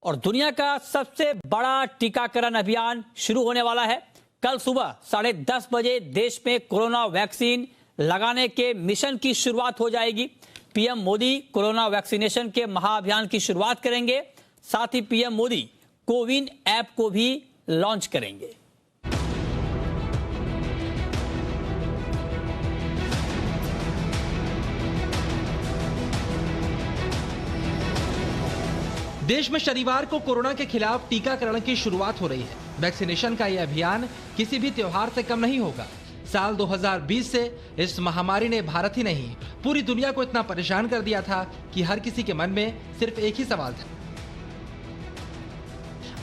और दुनिया का सबसे बड़ा टीकाकरण अभियान शुरू होने वाला है। कल सुबह 10:30 बजे देश में कोरोना वैक्सीन लगाने के मिशन की शुरुआत हो जाएगी। पीएम मोदी कोरोना वैक्सीनेशन के महाअभियान की शुरुआत करेंगे। साथ ही पीएम मोदी कोविन ऐप को भी लॉन्च करेंगे। देश में शनिवार को कोरोना के खिलाफ टीकाकरण की शुरुआत हो रही है। वैक्सीनेशन का यह अभियान किसी भी त्योहार से कम नहीं होगा। साल 2020 से इस महामारी ने भारत ही नहीं पूरी दुनिया को इतना परेशान कर दिया था कि हर किसी के मन में सिर्फ एक ही सवाल था,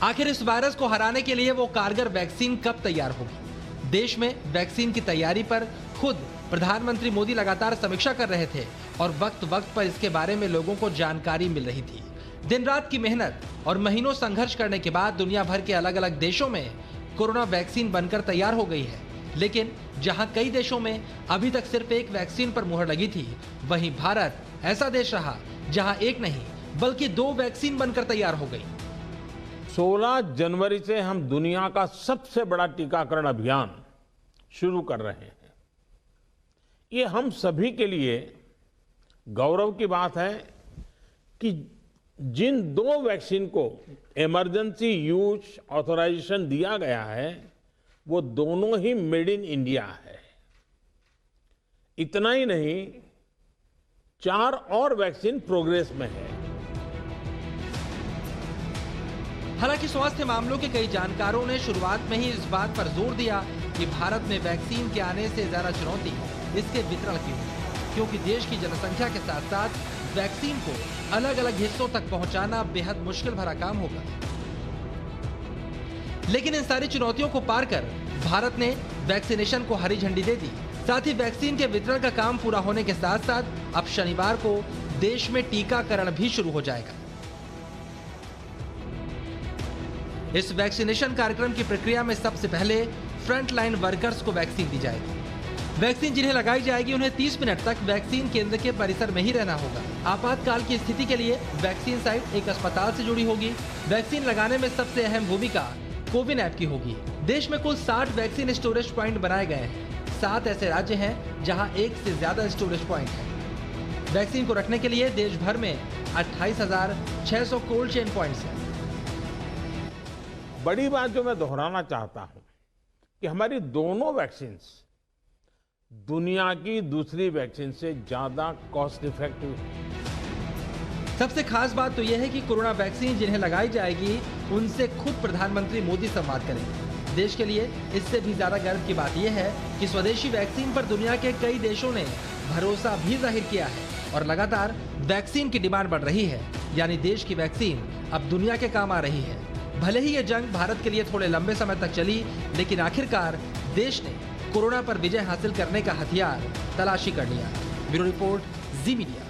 आखिर इस वायरस को हराने के लिए वो कारगर वैक्सीन कब तैयार होगी। देश में वैक्सीन की तैयारी पर खुद प्रधानमंत्री मोदी लगातार समीक्षा कर रहे थे और वक्त वक्त पर इसके बारे में लोगों को जानकारी मिल रही थी। दिन रात की मेहनत और महीनों संघर्ष करने के बाद दुनिया भर के अलग अलग देशों में कोरोना वैक्सीन बनकर तैयार हो गई है। लेकिन जहां कई देशों में अभी तक सिर्फ एक वैक्सीन पर मुहर लगी थी, वहीं भारत ऐसा देश रहा जहां एक नहीं बल्कि 2 वैक्सीन बनकर तैयार हो गई। 16 जनवरी से हम दुनिया का सबसे बड़ा टीकाकरण अभियान शुरू कर रहे हैं। ये हम सभी के लिए गौरव की बात है कि जिन 2 वैक्सीन को इमरजेंसी यूज ऑथराइजेशन दिया गया है, वो दोनों ही मेड इन इंडिया है। इतना ही नहीं, 4 और वैक्सीन प्रोग्रेस में है। हालांकि स्वास्थ्य मामलों के कई जानकारों ने शुरुआत में ही इस बात पर जोर दिया कि भारत में वैक्सीन के आने से ज्यादा चुनौती इसके वितरण की होगी, क्योंकि देश की जनसंख्या के साथ साथ वैक्सीन को अलग अलग हिस्सों तक पहुंचाना बेहद मुश्किल भरा काम होगा। लेकिन इन सारी चुनौतियों को पार कर भारत ने वैक्सीनेशन को हरी झंडी दे दी। साथ ही वैक्सीन के वितरण का काम पूरा होने के साथ साथ अब शनिवार को देश में टीकाकरण भी शुरू हो जाएगा। इस वैक्सीनेशन कार्यक्रम की प्रक्रिया में सबसे पहले फ्रंट लाइन वर्कर्स को वैक्सीन दी जाएगी। वैक्सीन जिन्हें लगाई जाएगी उन्हें 30 मिनट तक वैक्सीन केंद्र के परिसर में ही रहना होगा। आपातकाल की स्थिति के लिए वैक्सीन साइट एक अस्पताल से जुड़ी होगी। वैक्सीन लगाने में सबसे अहम भूमिका कोविन ऐप की होगी। देश में कुल 60 वैक्सीन स्टोरेज प्वाइंट बनाए गए हैं। 7 ऐसे राज्य हैं जहां 1 से ज्यादा स्टोरेज प्वाइंट है। वैक्सीन को रखने के लिए देश भर में 28,600 कोल्ड चेन प्वाइंट्स हैं। बड़ी बात जो मैं दोहराना चाहता हूं कि हमारी दोनों वैक्सीन दुनिया की दूसरी वैक्सीन से ज्यादा कॉस्ट इफेक्टिव है। सबसे खास बात तो यह है कि कोरोना वैक्सीन जिन्हें लगाई जाएगी उनसे खुद प्रधानमंत्री मोदी संवाद करेंगे। देश के लिए इससे भी ज्यादा गर्व की बात यह है कि स्वदेशी वैक्सीन पर दुनिया के कई देशों ने भरोसा भी जाहिर किया है और लगातार वैक्सीन की डिमांड बढ़ रही है। यानी देश की वैक्सीन अब दुनिया के काम आ रही है। भले ही ये जंग भारत के लिए थोड़े लंबे समय तक चली, लेकिन आखिरकार देश ने कोरोना पर विजय हासिल करने का हथियार तलाशी कर लिया। ब्यूरो रिपोर्ट, जी मीडिया।